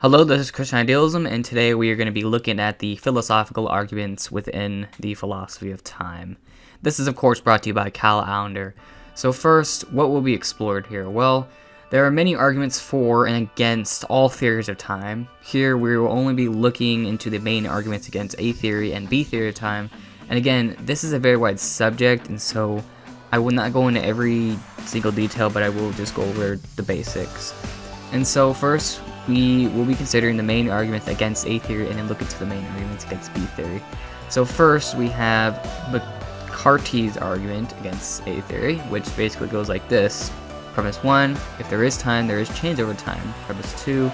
Hello, this is Christian Idealism, and today we are going to be looking at the philosophical arguments within the philosophy of time. This is, of course, brought to you by Cal Allender. So first, what will be explored here? Well, there are many arguments for and against all theories of time. Here, we will only be looking into the main arguments against A theory and B theory of time. And again, this is a very wide subject, and so I will not go into every single detail, but I will just go over the basics. And so first, we will be considering the main arguments against A theory and then look into the main arguments against B theory. So first, we have McCarthy's argument against A theory, which basically goes like this. Premise 1, if there is time, there is change over time. Premise 2,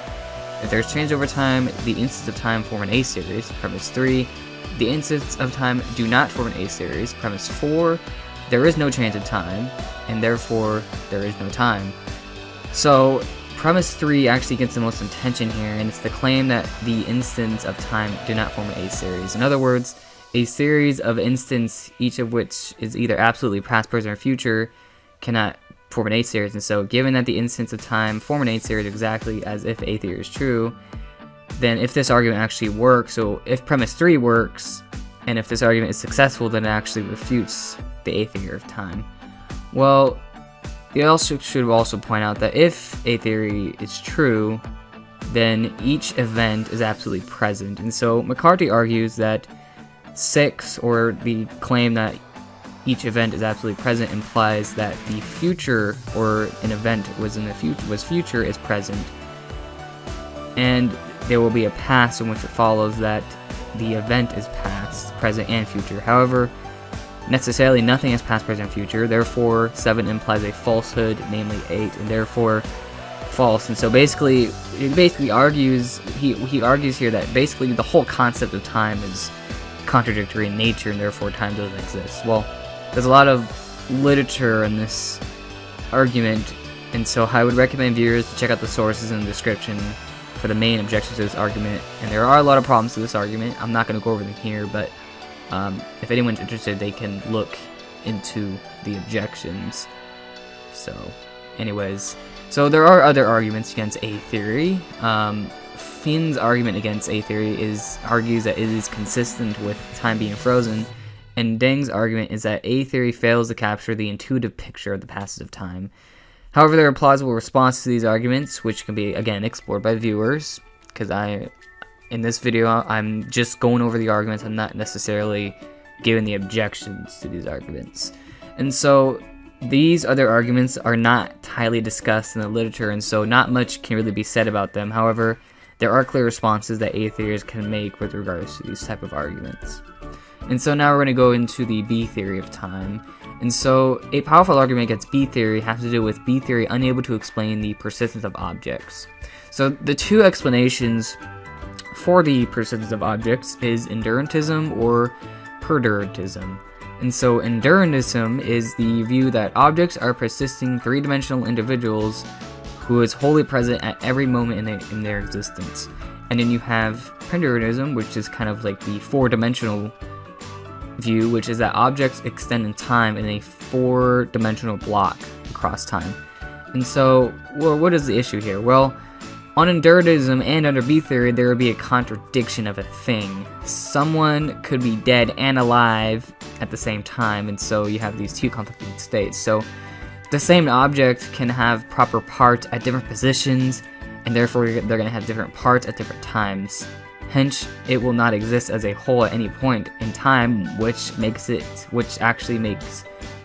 if there is change over time, the instants of time form an A series. Premise 3, the instants of time do not form an A series. Premise 4, there is no change of time, and therefore there is no time. So Premise 3 actually gets the most attention here, and it's the claim that the instants of time do not form an A series. In other words, a series of instants, each of which is either absolutely past, present, or future, cannot form an A series. And so given that the instants of time form an A series exactly as if A theory is true, then if this argument actually works, so if Premise 3 works, and if this argument is successful, then it actually refutes the A theory of time. Well, you also should point out that if A theory is true, then each event is absolutely present. And so McCarthy argues that 6, or the claim that each event is absolutely present, implies that the future, or an event was future, is present. And there will be a past in which it follows that the event is past, present, and future. However, necessarily nothing is past, present, and future. Therefore, 7 implies a falsehood, namely 8, and therefore false. And so basically, he argues here that basically the whole concept of time is contradictory in nature, and therefore time doesn't exist. Well, there's a lot of literature in this argument, and so I would recommend viewers to check out the sources in the description for the main objections to this argument. And there are a lot of problems to this argument. I'm not going to go over them here, but if anyone's interested, they can look into the objections. So, anyways, so there are other arguments against A theory. Finn's argument against A theory argues that it is consistent with time being frozen, and Deng's argument is that A theory fails to capture the intuitive picture of the passage of time. However, there are plausible responses to these arguments, which can be, again, explored by viewers, because in this video, I'm just going over the arguments. I'm not necessarily giving the objections to these arguments. And so these other arguments are not highly discussed in the literature, and so not much can really be said about them. However, there are clear responses that A theorists can make with regards to these type of arguments. And so now we're going to go into the B theory of time. And so a powerful argument against B theory has to do with B theory unable to explain the persistence of objects. So the two explanations for the persistence of objects is endurantism or perdurantism. And so endurantism is the view that objects are persisting three-dimensional individuals who is wholly present at every moment in their existence. And then you have perdurantism, which is kind of like the four-dimensional view, which is that objects extend in time in a four-dimensional block across time. And so, well, what is the issue here? Well, on endurantism and under B theory, there would be a contradiction of a thing. Someone could be dead and alive at the same time, and so you have these two conflicting states. So the same object can have proper parts at different positions, and therefore they're going to have different parts at different times. Hence, it will not exist as a whole at any point in time, which actually makes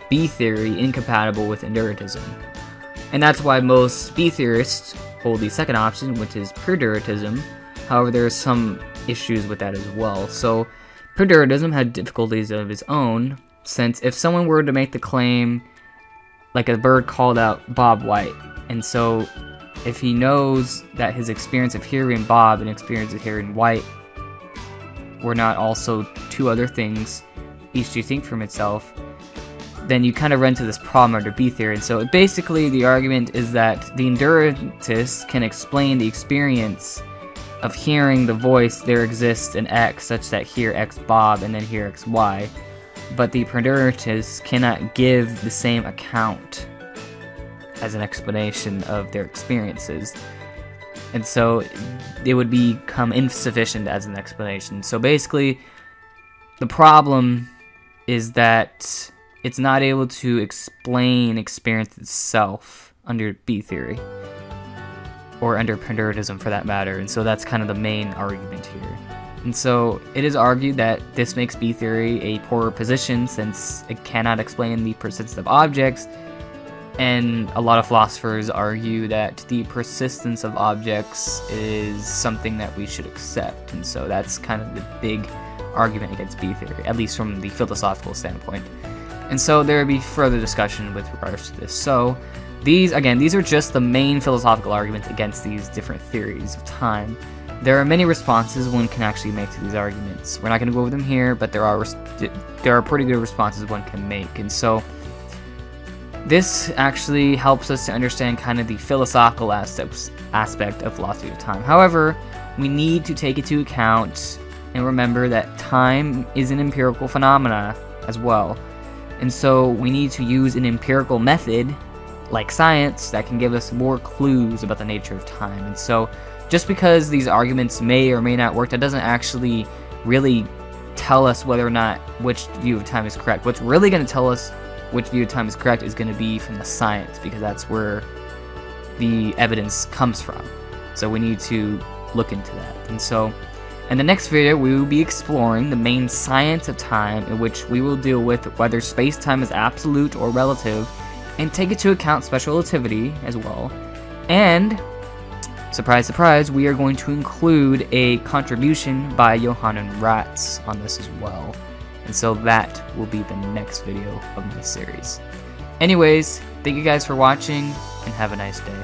B theory incompatible with endurantism. And that's why most B theorists hold the second option, which is perdurantism. However, there are some issues with that as well. So perdurantism had difficulties of its own, since if someone were to make the claim, like a bird called out Bob White, and so if he knows that his experience of hearing Bob and experience of hearing White were not also two other things, each distinct from itself, then you kind of run into this problem under B theory. And so basically the argument is that the endurantist can explain the experience of hearing the voice there exists in X such that here X Bob and then here X Y, but the perdurantists cannot give the same account as an explanation of their experiences. and so it would become insufficient as an explanation. So basically, the problem is that it's not able to explain experience itself under B theory, or under Pindartism for that matter, and so that's kind of the main argument here. And so it is argued that this makes B theory a poorer position since it cannot explain the persistence of objects, and a lot of philosophers argue that the persistence of objects is something that we should accept, and so that's kind of the big argument against B theory, at least from the philosophical standpoint. And so there will be further discussion with regards to this. So these are just the main philosophical arguments against these different theories of time. There are many responses one can actually make to these arguments. We're not going to go over them here, but there are pretty good responses one can make. And so this actually helps us to understand kind of the philosophical aspect of philosophy of time. However, we need to take into account and remember that time is an empirical phenomena as well. And so we need to use an empirical method like science that can give us more clues about the nature of time. And so just because these arguments may or may not work, that doesn't actually really tell us whether or not which view of time is correct. What's really going to tell us which view of time is correct is going to be from the science, because that's where the evidence comes from. So we need to look into that. And so in the next video, we will be exploring the main science of time, in which we will deal with whether space-time is absolute or relative, and take into account special relativity as well. And surprise, surprise, we are going to include a contribution by Johann Ratz on this as well. And so that will be the next video of my series. Anyways, thank you guys for watching, and have a nice day.